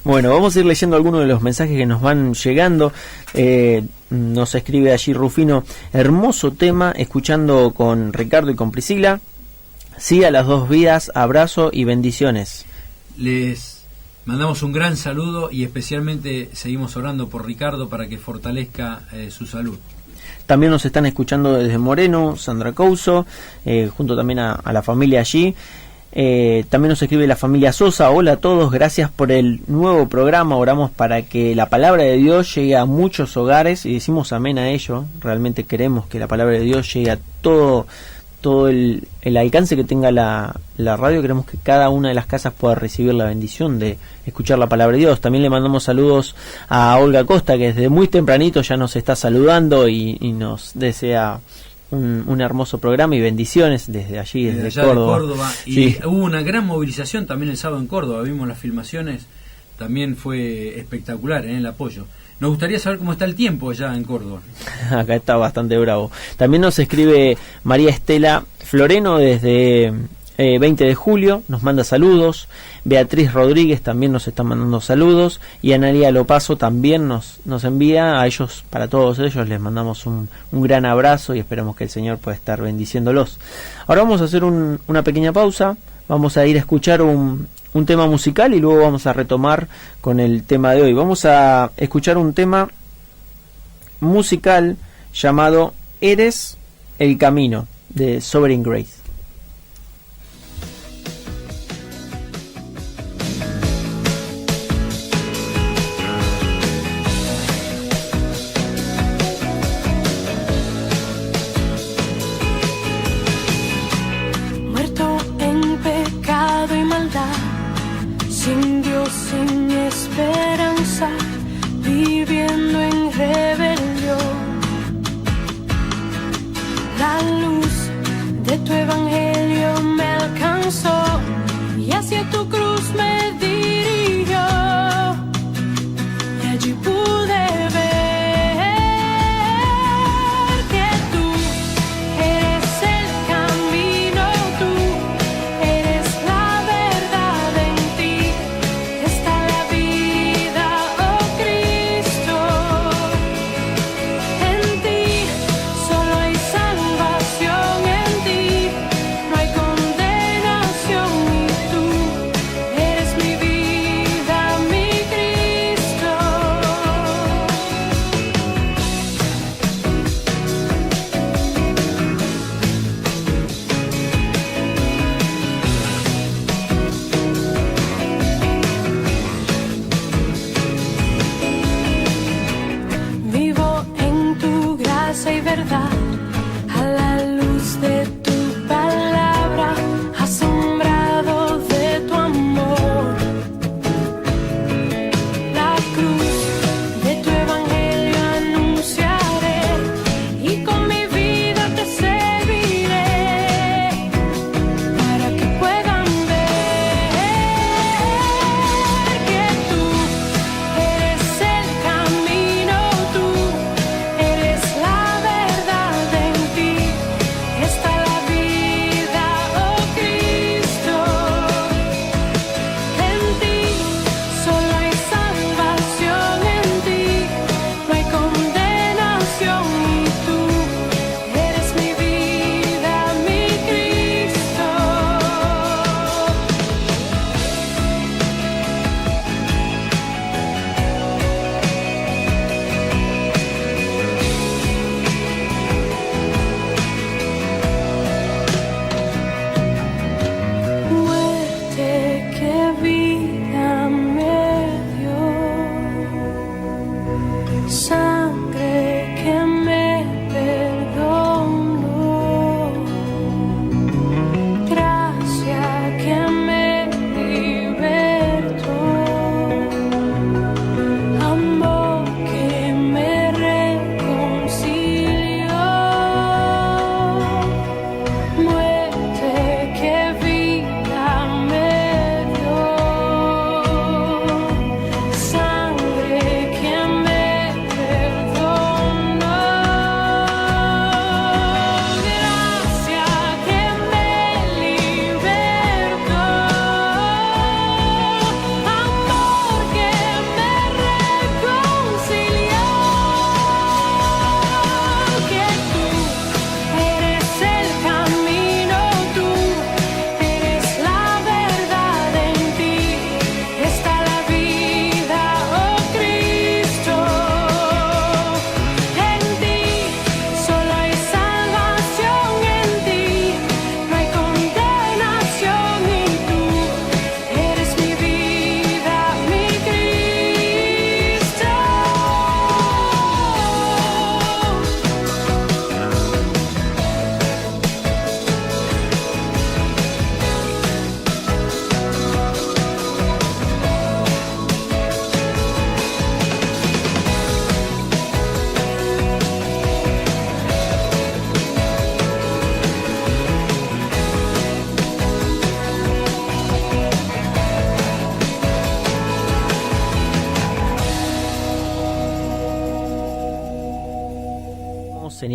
Bueno, vamos a ir leyendo algunos de los mensajes que nos van llegando. Nos escribe allí Rufino: hermoso tema, escuchando con Ricardo y con Priscila. Sí, a las dos vidas, abrazo y bendiciones. Les mandamos un gran saludo y especialmente seguimos orando por Ricardo para que fortalezca su salud. También nos están escuchando desde Moreno, Sandra Couso, junto también a la familia allí. También nos escribe la familia Sosa: hola a todos, gracias por el nuevo programa, oramos para que la palabra de Dios llegue a muchos hogares y decimos amén a ello. Realmente queremos que la palabra de Dios llegue a todo el alcance que tenga la radio. Queremos que cada una de las casas pueda recibir la bendición de escuchar la palabra de Dios. También le mandamos saludos a Olga Costa, que desde muy tempranito ya nos está saludando y nos desea un hermoso programa y bendiciones desde allí, desde allá Córdoba. de Córdoba. Y sí, hubo una gran movilización también el sábado en Córdoba, vimos las filmaciones, también fue espectacular el apoyo. Nos gustaría saber cómo está el tiempo allá en Córdoba. acá está bastante bravo. También nos escribe María Estela Floreno desde 20 de julio, nos manda saludos. Beatriz Rodríguez también nos está mandando saludos, y Analia Lopazo también nos envía. A ellos, para todos ellos, les mandamos un gran abrazo y esperamos que el Señor pueda estar bendiciéndolos. Ahora vamos a hacer una pequeña pausa, vamos a ir a escuchar un tema musical y luego vamos a retomar con el tema de hoy. Vamos a escuchar un tema musical llamado Eres el Camino, de Sovereign Grace. Muerto en pecado y maldad, sin Dios, sin esperanza, viviendo en rebelión. La luz de tu evangelio me alcanzó y hacia tu cruz me dirigió. Y allí pude ver que tú eres el camino, tú eres la verdad, en ti está la vida, oh Cristo. En ti solo hay salvación, en ti no hay condenación, y tú eres mi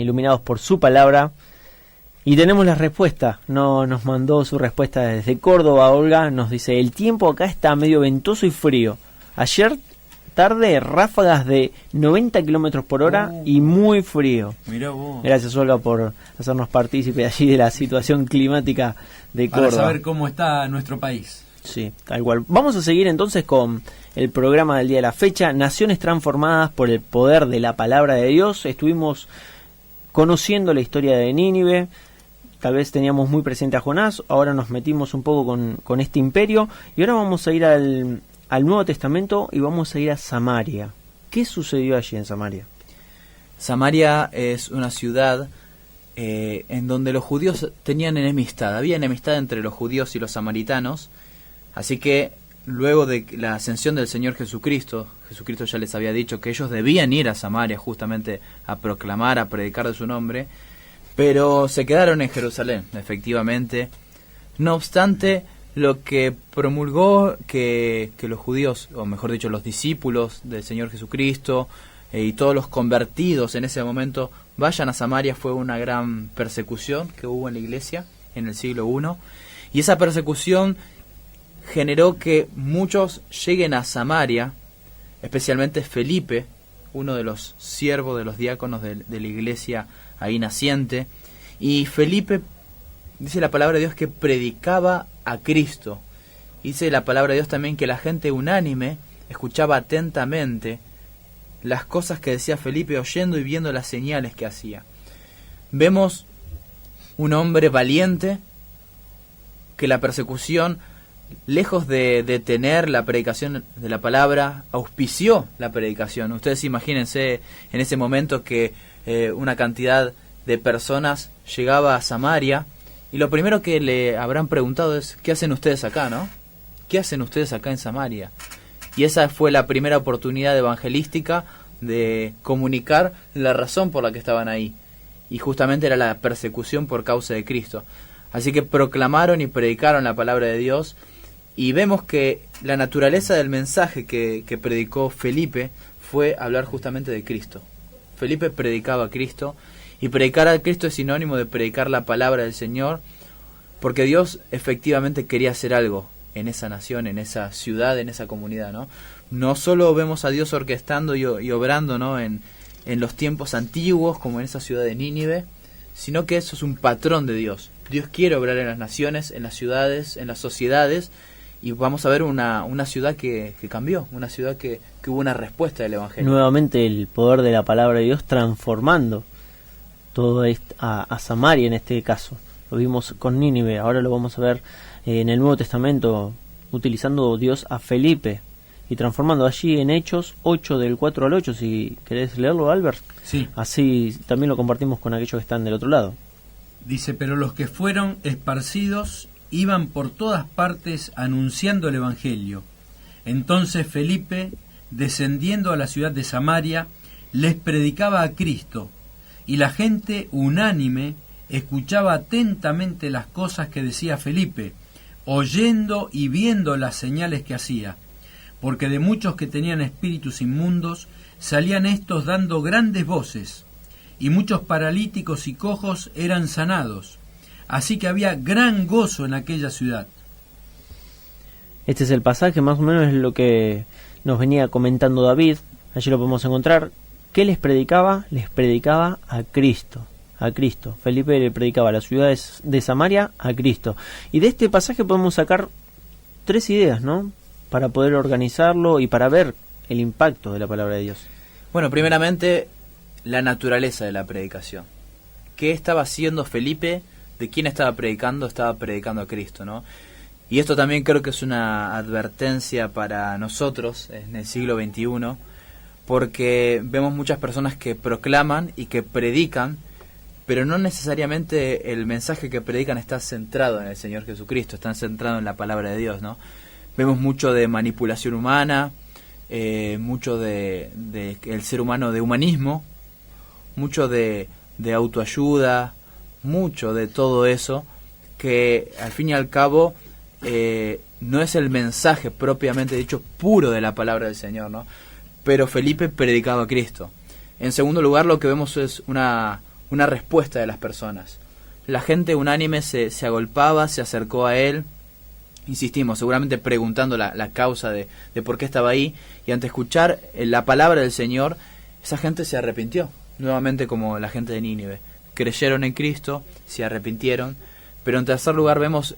iluminados por su palabra. Y tenemos la respuesta. Nos mandó su respuesta desde Córdoba. Olga nos dice: el tiempo acá está medio ventoso y frío. Ayer tarde ráfagas de 90 kilómetros por hora y muy frío. Mirá vos. Gracias, Olga, por hacernos partícipe allí de la situación climática de Córdoba. Para saber cómo está nuestro país. Sí, tal cual. Vamos a seguir entonces con el programa del día de la fecha. Naciones transformadas por el poder de la palabra de Dios. Estuvimos conociendo la historia de Nínive. Tal vez teníamos muy presente a Jonás. Ahora nos metimos un poco con este imperio. Y ahora vamos a ir al Nuevo Testamento y vamos a ir a Samaria. ¿Qué sucedió allí en Samaria? Samaria es una ciudad en donde los judíos tenían enemistad. Había enemistad entre los judíos y los samaritanos. Así que luego de la ascensión del Señor Jesucristo ya les había dicho que ellos debían ir a Samaria justamente a proclamar, a predicar de su nombre, pero se quedaron en Jerusalén, efectivamente. No obstante, lo que promulgó que los judíos, o mejor dicho, los discípulos del Señor Jesucristo y todos los convertidos en ese momento vayan a Samaria fue una gran persecución que hubo en la iglesia en el siglo I, y esa persecución generó que muchos lleguen a Samaria, especialmente Felipe, uno de los siervos de los diáconos de la iglesia ahí naciente. Y Felipe, dice la palabra de Dios, que predicaba a Cristo. Dice la palabra de Dios también que la gente unánime escuchaba atentamente las cosas que decía Felipe, oyendo y viendo las señales que hacía. Vemos un hombre valiente, que la persecución, lejos de detener la predicación de la palabra, auspició la predicación. Ustedes imagínense en ese momento que una cantidad de personas llegaba a Samaria, y lo primero que le habrán preguntado es: ¿qué hacen ustedes acá, no? ¿Qué hacen ustedes acá en Samaria? Y esa fue la primera oportunidad evangelística de comunicar la razón por la que estaban ahí, y justamente era la persecución por causa de Cristo. Así que proclamaron y predicaron la palabra de Dios. Y vemos que la naturaleza del mensaje que predicó Felipe fue hablar justamente de Cristo. Felipe predicaba a Cristo, y predicar a Cristo es sinónimo de predicar la palabra del Señor, porque Dios efectivamente quería hacer algo en esa nación, en esa ciudad, en esa comunidad, ¿no? No solo vemos a Dios orquestando y obrando, ¿no?, en los tiempos antiguos, como en esa ciudad de Nínive, sino que eso es un patrón de Dios. Dios quiere obrar en las naciones, en las ciudades, en las sociedades. Y vamos a ver una ciudad que cambió, una ciudad que hubo una respuesta del Evangelio. Nuevamente el poder de la palabra de Dios transformando todo a Samaria en este caso. Lo vimos con Nínive, ahora lo vamos a ver en el Nuevo Testamento, utilizando Dios a Felipe y transformando allí en Hechos 8 del 4 al 8, si querés leerlo, Albert. Sí. Así también lo compartimos con aquellos que están del otro lado. Dice: pero los que fueron esparcidos iban por todas partes anunciando el Evangelio. Entonces Felipe, descendiendo a la ciudad de Samaria, les predicaba a Cristo, y la gente unánime escuchaba atentamente las cosas que decía Felipe, oyendo y viendo las señales que hacía, porque de muchos que tenían espíritus inmundos salían estos dando grandes voces, y muchos paralíticos y cojos eran sanados. Así que había gran gozo en aquella ciudad. Este es el pasaje, más o menos es lo que nos venía comentando David. Allí lo podemos encontrar. ¿Qué les predicaba? Les predicaba a Cristo. A Cristo. Felipe le predicaba a las ciudades de Samaria a Cristo. Y de este pasaje podemos sacar 3 ideas, ¿no?, para poder organizarlo y para ver el impacto de la palabra de Dios. Bueno, primeramente, la naturaleza de la predicación. ¿Qué estaba haciendo Felipe? ¿De quién estaba predicando? Estaba predicando a Cristo, ¿no? Y esto también creo que es una advertencia para nosotros en el siglo XXI, porque vemos muchas personas que proclaman y que predican, pero no necesariamente el mensaje que predican está centrado en el Señor Jesucristo, está centrado en la palabra de Dios, ¿no? Vemos mucho de manipulación humana, mucho de el ser humano, de humanismo, mucho de autoayuda, mucho de todo eso, que al fin y al cabo no es el mensaje propiamente dicho puro de la palabra del Señor, ¿no? Pero Felipe predicaba a Cristo. En segundo lugar, lo que vemos es una una respuesta de las personas. La gente unánime se agolpaba, se acercó a él, insistimos, seguramente preguntando la causa de por qué estaba ahí, y ante escuchar la palabra del Señor, esa gente se arrepintió, nuevamente como la gente de Nínive. Creyeron en Cristo, se arrepintieron, pero en tercer lugar vemos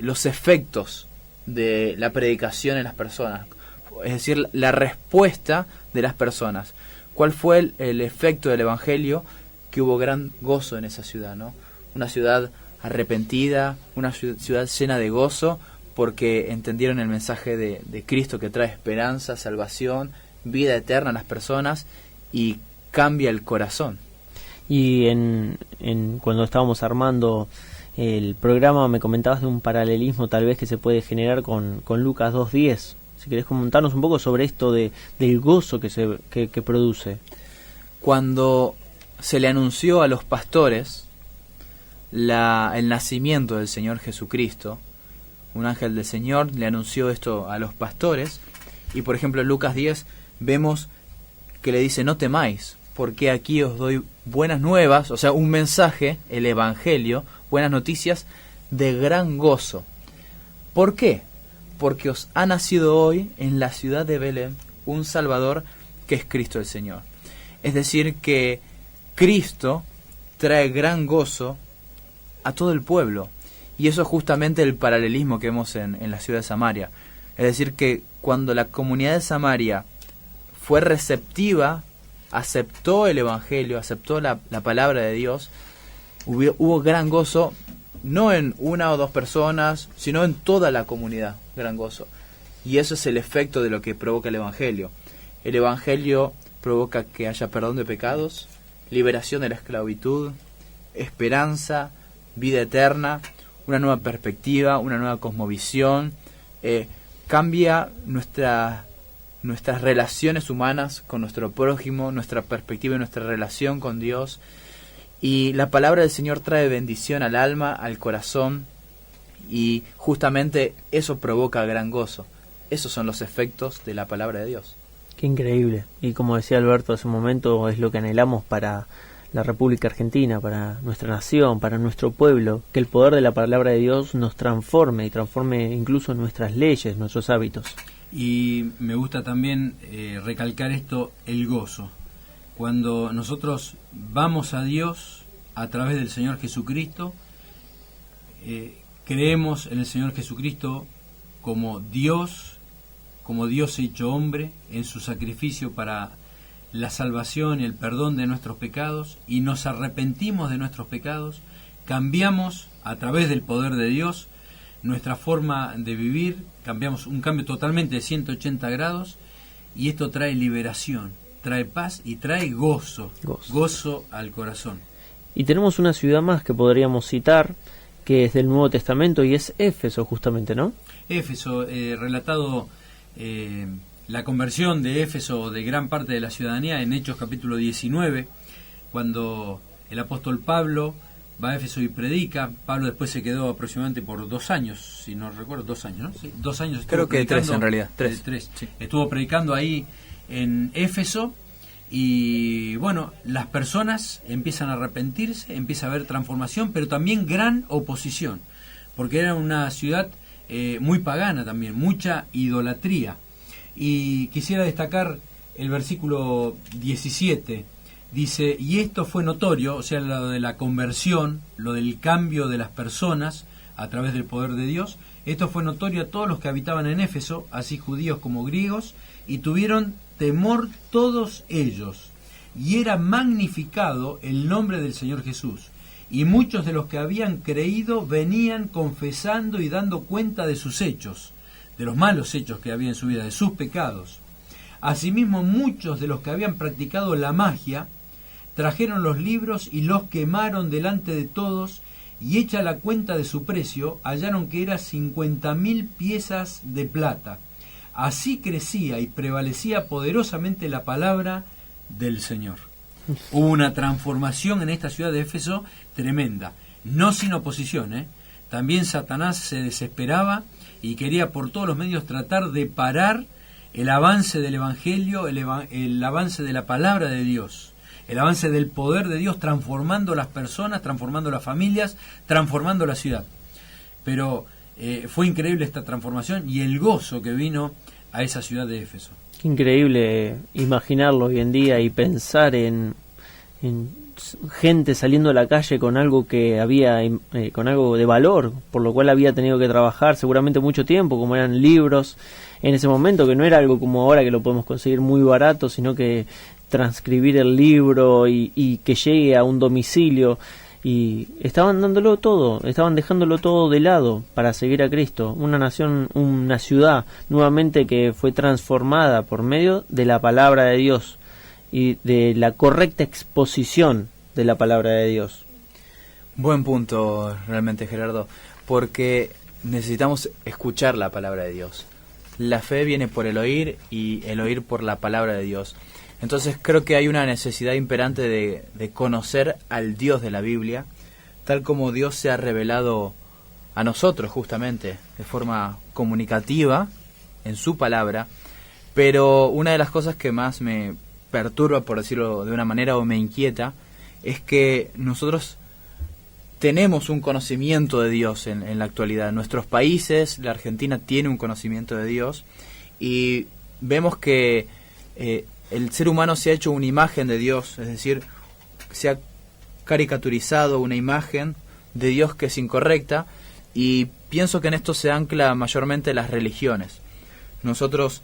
los efectos de la predicación en las personas, es decir, la respuesta de las personas. ¿Cuál fue el efecto del Evangelio? Que hubo gran gozo en esa ciudad, ¿no? Una ciudad arrepentida, una ciudad llena de gozo, porque entendieron el mensaje de Cristo, que trae esperanza, salvación, vida eterna a las personas y cambia el corazón. Y cuando estábamos armando el programa me comentabas de un paralelismo tal vez que se puede generar con Lucas 2:10. Si querés comentarnos un poco sobre esto del gozo que produce. Cuando se le anunció a los pastores el nacimiento del Señor Jesucristo, un ángel del Señor le anunció esto a los pastores, y por ejemplo en Lucas 10 vemos que le dice: no temáis, porque aquí os doy buenas nuevas, o sea, un mensaje, el Evangelio, buenas noticias de gran gozo. ¿Por qué? Porque os ha nacido hoy en la ciudad de Belén un Salvador, que es Cristo el Señor. Es decir, que Cristo trae gran gozo a todo el pueblo. Y eso es justamente el paralelismo que vemos en la ciudad de Samaria. Es decir, que cuando la comunidad de Samaria fue receptiva, aceptó el Evangelio, aceptó la palabra de Dios, hubo gran gozo, no en una o dos personas, sino en toda la comunidad, gran gozo. Y eso es el efecto de lo que provoca el Evangelio. El Evangelio provoca que haya perdón de pecados, liberación de la esclavitud, esperanza, vida eterna, una nueva perspectiva, una nueva cosmovisión, cambia nuestras relaciones humanas con nuestro prójimo, nuestra perspectiva y nuestra relación con Dios. Y la palabra del Señor trae bendición al alma, al corazón, y justamente eso provoca gran gozo. Esos son los efectos de la palabra de Dios. Qué increíble. Y como decía Alberto hace un momento, es lo que anhelamos para la República Argentina, para nuestra nación, para nuestro pueblo, que el poder de la palabra de Dios nos transforme y transforme incluso nuestras leyes, nuestros hábitos. Y me gusta también recalcar esto, el gozo. Cuando nosotros vamos a Dios a través del Señor Jesucristo, creemos en el Señor Jesucristo como Dios hecho hombre, en su sacrificio para la salvación y el perdón de nuestros pecados, y nos arrepentimos de nuestros pecados, cambiamos a través del poder de Dios nuestra forma de vivir, cambiamos un cambio totalmente de 180 grados, y esto trae liberación, trae paz y trae gozo al corazón. Y tenemos una ciudad más que podríamos citar, que es del Nuevo Testamento, y es Éfeso justamente, ¿no? Éfeso, relatado la conversión de Éfeso de gran parte de la ciudadanía en Hechos capítulo 19, cuando el apóstol Pablo va a Éfeso y predica. Pablo después se quedó aproximadamente por 2 años, si no recuerdo, 2 años, ¿no? Sí, 2 años. Creo que 3 en realidad. 3. Sí. Estuvo predicando ahí en Éfeso, y bueno, las personas empiezan a arrepentirse, empieza a haber transformación, pero también gran oposición, porque era una ciudad muy pagana también, mucha idolatría. Y quisiera destacar el versículo 17, dice: y esto fue notorio, o sea, lo de la conversión, lo del cambio de las personas a través del poder de Dios, esto fue notorio a todos los que habitaban en Éfeso, así judíos como griegos, y tuvieron temor todos ellos, y era magnificado el nombre del Señor Jesús. Y muchos de los que habían creído venían confesando y dando cuenta de sus hechos, de los malos hechos que había en su vida, de sus pecados. Asimismo, muchos de los que habían practicado la magia trajeron los libros y los quemaron delante de todos, y hecha la cuenta de su precio, hallaron que era 50.000 piezas de plata. Así crecía y prevalecía poderosamente la palabra del Señor. Hubo una transformación en esta ciudad de Éfeso tremenda, no sin oposición, También Satanás se desesperaba y quería por todos los medios tratar de parar el avance del Evangelio, el avance de la palabra de Dios. el avance del poder de Dios transformando las personas, transformando las familias, transformando la ciudad. Pero fue increíble esta transformación y el gozo que vino a esa ciudad de Éfeso. Qué increíble imaginarlo hoy en día y pensar en gente saliendo a la calle con algo que había, con algo de valor, por lo cual había tenido que trabajar seguramente mucho tiempo, como eran libros en ese momento, que no era algo como ahora que lo podemos conseguir muy barato, sino que transcribir el libro y que llegue a un domicilio, y estaban dándolo todo, estaban dejándolo todo de lado para seguir a Cristo. Una nación, una ciudad nuevamente que fue transformada por medio de la palabra de Dios y de la correcta exposición de la palabra de Dios. Buen punto realmente, Gerardo, porque necesitamos escuchar la palabra de Dios. La fe viene por el oír y el oír por la palabra de Dios. Entonces creo que hay una necesidad imperante de conocer al Dios de la Biblia, tal como Dios se ha revelado a nosotros justamente, de forma comunicativa, en su palabra. Pero una de las cosas que más me perturba, por decirlo de una manera, o me inquieta, es que nosotros tenemos un conocimiento de Dios en la actualidad. En nuestros países, la Argentina tiene un conocimiento de Dios, y vemos que el ser humano se ha hecho una imagen de Dios, es decir, se ha caricaturizado una imagen de Dios que es incorrecta, y pienso que en esto se ancla mayormente las religiones. Nosotros,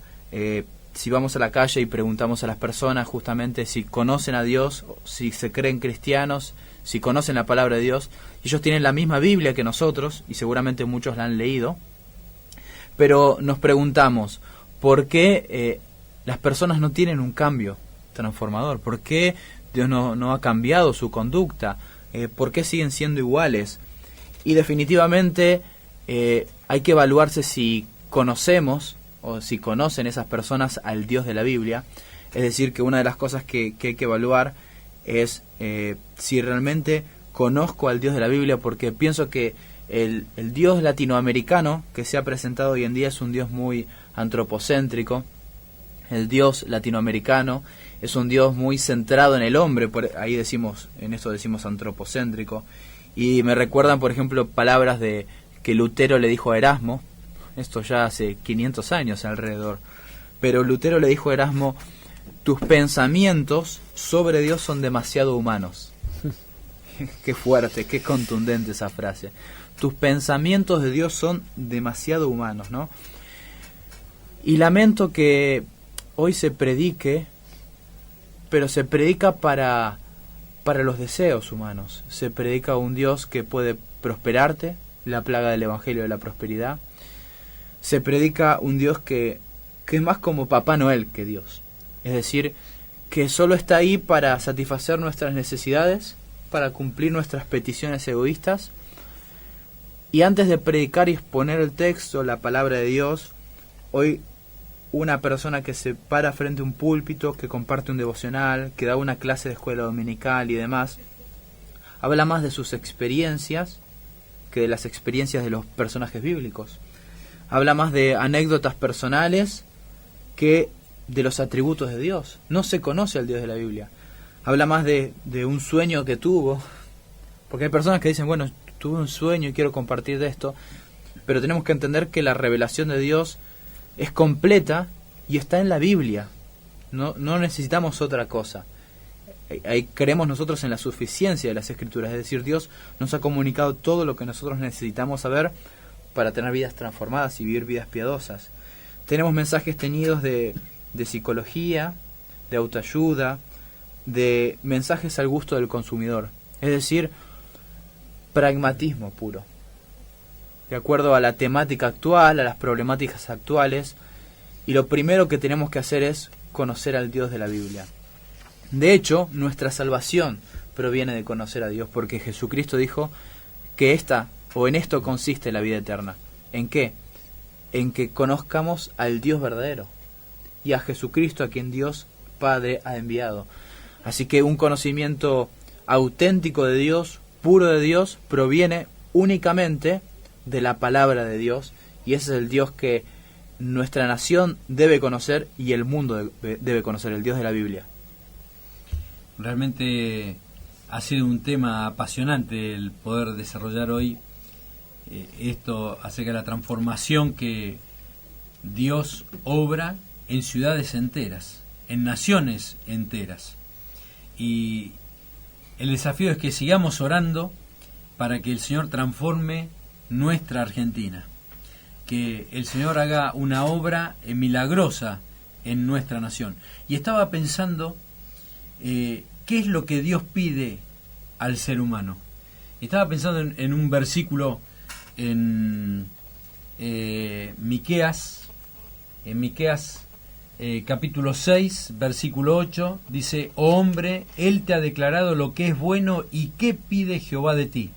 si vamos a la calle y preguntamos a las personas justamente si conocen a Dios, si se creen cristianos, si conocen la palabra de Dios, ellos tienen la misma Biblia que nosotros, y seguramente muchos la han leído, pero nos preguntamos, ¿por qué las personas no tienen un cambio transformador? ¿Por qué Dios no ha cambiado su conducta? ¿Por qué siguen siendo iguales? Y definitivamente hay que evaluarse si conocemos o si conocen esas personas al Dios de la Biblia. Es decir, que una de las cosas que hay que evaluar es si realmente conozco al Dios de la Biblia, porque pienso que el Dios latinoamericano que se ha presentado hoy en día es un Dios muy antropocéntrico. El Dios latinoamericano es un Dios muy centrado en el hombre, ahí decimos, en esto decimos antropocéntrico, y me recuerdan, por ejemplo, palabras de que Lutero le dijo a Erasmo, esto ya hace 500 años alrededor, pero Lutero le dijo a Erasmo: tus pensamientos sobre Dios son demasiado humanos. Qué fuerte, qué contundente esa frase. Tus pensamientos de Dios son demasiado humanos, ¿no? Y lamento que hoy se predique, pero se predica para los deseos humanos. Se predica un Dios que puede prosperarte, la plaga del Evangelio de la prosperidad. Se predica un Dios que es más como Papá Noel que Dios. Es decir, que solo está ahí para satisfacer nuestras necesidades, para cumplir nuestras peticiones egoístas. Y antes de predicar y exponer el texto, la palabra de Dios, hoy una persona que se para frente a un púlpito, que comparte un devocional, que da una clase de escuela dominical y demás, habla más de sus experiencias que de las experiencias de los personajes bíblicos. Habla más de anécdotas personales que de los atributos de Dios. No se conoce al Dios de la Biblia. Habla más de un sueño que tuvo, porque hay personas que dicen, bueno, tuve un sueño y quiero compartir de esto, pero tenemos que entender que la revelación de Dios es completa y está en la Biblia. No necesitamos otra cosa. Ahí creemos nosotros en la suficiencia de las Escrituras, es decir, Dios nos ha comunicado todo lo que nosotros necesitamos saber para tener vidas transformadas y vivir vidas piadosas. Tenemos mensajes teñidos de psicología, de autoayuda, de mensajes al gusto del consumidor, es decir, pragmatismo puro, de acuerdo a la temática actual, a las problemáticas actuales, y lo primero que tenemos que hacer es conocer al Dios de la Biblia. De hecho, nuestra salvación proviene de conocer a Dios, porque Jesucristo dijo que en esto consiste la vida eterna. ¿En qué? En que conozcamos al Dios verdadero y a Jesucristo, a quien Dios Padre ha enviado. Así que un conocimiento auténtico de Dios, puro de Dios, proviene únicamente de la palabra de Dios, y ese es el Dios que nuestra nación debe conocer y el mundo debe conocer, el Dios de la Biblia. Realmente ha sido un tema apasionante el poder desarrollar hoy esto acerca de la transformación que Dios obra en ciudades enteras, en naciones enteras. Y el desafío es que sigamos orando para que el Señor transforme nuestra Argentina, que el Señor haga una obra milagrosa en nuestra nación. Y estaba pensando ¿qué es lo que Dios pide al ser humano? Estaba pensando en un versículo en Miqueas capítulo 6, versículo 8, dice: Oh hombre, Él te ha declarado lo que es bueno, y qué pide Jehová de ti,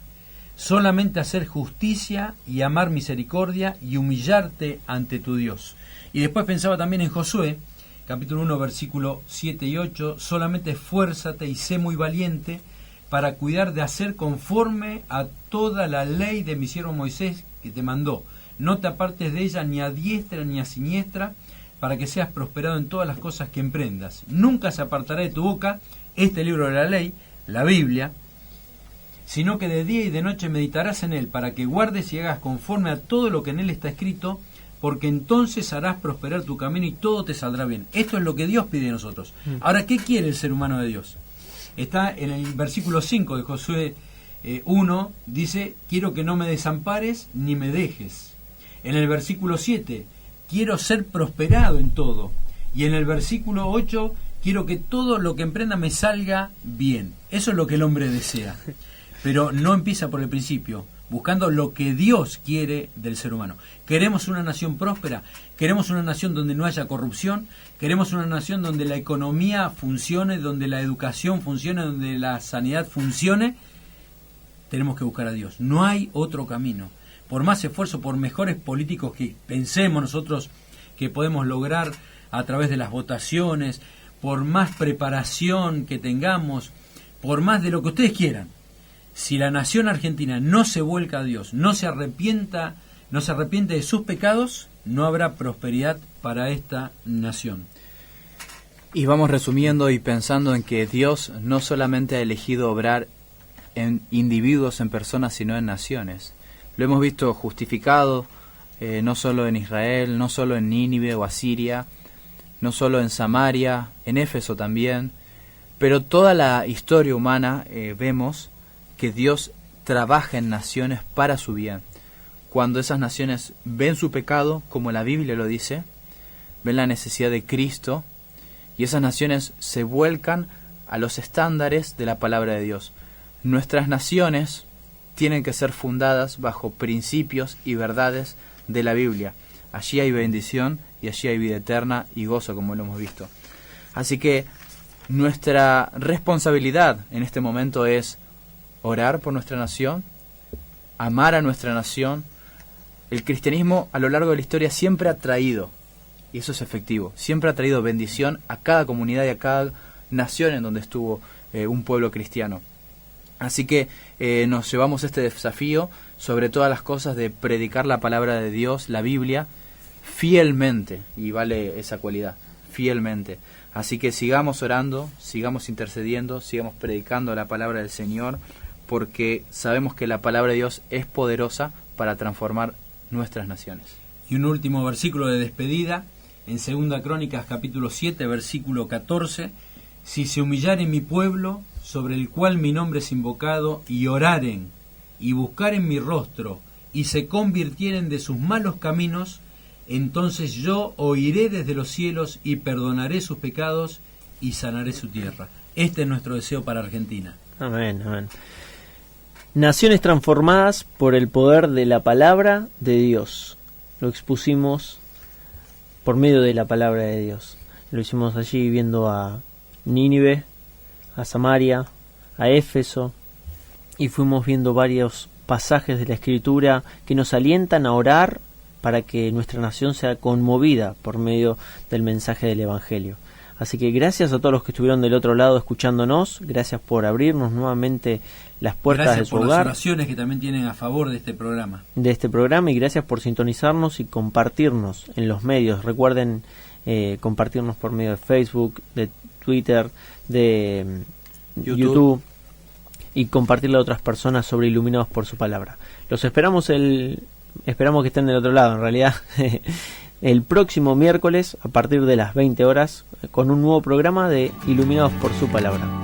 solamente hacer justicia y amar misericordia y humillarte ante tu Dios. Y después pensaba también en Josué, capítulo 1, versículo 7 y 8, solamente esfuérzate y sé muy valiente para cuidar de hacer conforme a toda la ley de mi siervo Moisés que te mandó. No te apartes de ella ni a diestra ni a siniestra, para que seas prosperado en todas las cosas que emprendas. Nunca se apartará de tu boca este libro de la ley, la Biblia, sino que de día y de noche meditarás en él, para que guardes y hagas conforme a todo lo que en él está escrito, porque entonces harás prosperar tu camino y todo te saldrá bien. Esto es lo que Dios pide de nosotros. Ahora, ¿qué quiere el ser humano de Dios? Está en el versículo 5 de Josué 1, dice: quiero que no me desampares ni me dejes. En el versículo 7, quiero ser prosperado en todo. Y en el versículo 8, quiero que todo lo que emprenda me salga bien. Eso es lo que el hombre desea. Pero no empieza por el principio, buscando lo que Dios quiere del ser humano. Queremos una nación próspera, queremos una nación donde no haya corrupción, queremos una nación donde la economía funcione, donde la educación funcione, donde la sanidad funcione. Tenemos que buscar a Dios. No hay otro camino. Por más esfuerzo, por mejores políticos que pensemos nosotros que podemos lograr a través de las votaciones, por más preparación que tengamos, por más de lo que ustedes quieran, si la nación argentina no se vuelca a Dios, no se arrepiente de sus pecados, no habrá prosperidad para esta nación. Y vamos resumiendo y pensando en que Dios no solamente ha elegido obrar en individuos, en personas, sino en naciones. Lo hemos visto justificado no solo en Israel, no solo en Nínive o Asiria, no solo en Samaria, en Éfeso también, pero toda la historia humana vemos que Dios trabaja en naciones para su bien. Cuando esas naciones ven su pecado, como la Biblia lo dice, ven la necesidad de Cristo, y esas naciones se vuelcan a los estándares de la palabra de Dios. Nuestras naciones tienen que ser fundadas bajo principios y verdades de la Biblia. Allí hay bendición y allí hay vida eterna y gozo, como lo hemos visto. Así que nuestra responsabilidad en este momento es orar por nuestra nación, amar a nuestra nación. El cristianismo a lo largo de la historia siempre ha traído, y eso es efectivo, siempre ha traído bendición a cada comunidad y a cada nación en donde estuvo un pueblo cristiano. Así que nos llevamos este desafío sobre todas las cosas de predicar la palabra de Dios, la Biblia, fielmente, y vale esa cualidad, fielmente. Así que sigamos orando, sigamos intercediendo, sigamos predicando la palabra del Señor, porque sabemos que la palabra de Dios es poderosa para transformar nuestras naciones. Y un último versículo de despedida, en 2 Crónicas capítulo 7, versículo 14, si se humillaren mi pueblo, sobre el cual mi nombre es invocado, y oraren, y buscaren mi rostro, y se convirtieren de sus malos caminos, entonces yo oiré desde los cielos, y perdonaré sus pecados, y sanaré su tierra. Este es nuestro deseo para Argentina. Amén, amén. Naciones transformadas por el poder de la palabra de Dios. Lo expusimos por medio de la palabra de Dios. Lo hicimos allí viendo a Nínive, a Samaria, a Éfeso, y fuimos viendo varios pasajes de la Escritura que nos alientan a orar para que nuestra nación sea conmovida por medio del mensaje del Evangelio. Así que gracias a todos los que estuvieron del otro lado escuchándonos, gracias por abrirnos nuevamente las puertas gracias de su por hogar, las oraciones que también tienen a favor de este programa. Y gracias por sintonizarnos y compartirnos en los medios. Recuerden compartirnos por medio de Facebook, de Twitter, de YouTube, y compartirle a otras personas sobre Iluminados por su palabra. Los esperamos que estén del otro lado, en realidad, el próximo miércoles a partir de las 20 horas con un nuevo programa de Iluminados por su palabra.